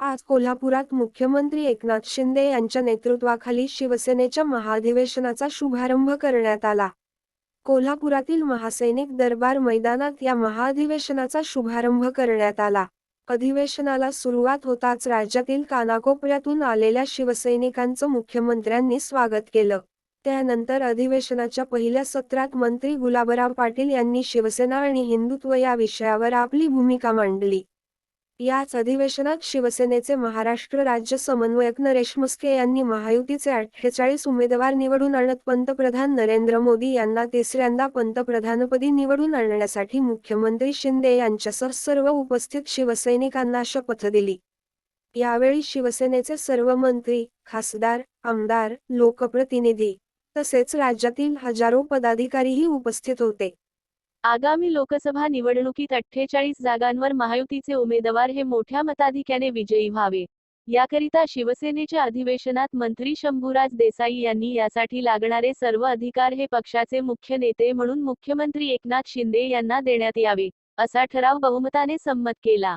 आज कोल्हापुरात मुख्यमंत्री एकनाथ शिंदे यांच्या नेतृत्वाखाली शिवसेनेच्या महाधिवेशनाचा शुभारंभ करण्यात आला. कोल्हापुरातील महासैनिक दरबार मैदानात या महाधिवेशनाचा शुभारंभ करण्यात आला. अधिवेशनाला सुरुवात होताच राज्यातील कानाकोपऱ्यातून आलेल्या शिवसैनिकांचं मुख्यमंत्र्यांनी स्वागत केलं. त्यानंतर अधिवेशनाच्या पहिल्या सत्रात मंत्री गुलाबराव पाटील यांनी शिवसेना आणि हिंदुत्व या विषयावर आपली भूमिका मांडली. याच अधिवेशनात शिवसेनेचे महाराष्ट्र राज्य समन्वयक नरेश म्हस्के यांनी महायुतीचे 48 उमेदवार निवडून आणत पंतप्रधान नरेंद्र मोदी यांना तिसऱ्यांदा पंतप्रधानपदी निवडून आणण्यासाठी मुख्यमंत्री शिंदे यांच्यासह सर्व उपस्थित शिवसैनिकांना शपथ दिली. यावेळी शिवसेनेचे सर्व मंत्री, खासदार, आमदार, लोकप्रतिनिधी तसेच राज्यातील हजारो पदाधिकारीही उपस्थित होते. आगामी लोकसभा निवडणुकीत 48 जागांवर महायुतीचे उमेदवार हे मोठ्या मताधिक्याने विजयी व्हावे, याकरिता शिवसेनेच्या अधिवेशनात मंत्री शंभूराज देसाई यांनी यासाठी लागणारे सर्व अधिकार हे पक्षाचे मुख्य नेते म्हणून मुख्यमंत्री एकनाथ शिंदे यांना देण्यात यावे, असा ठराव बहुमताने संमत केला.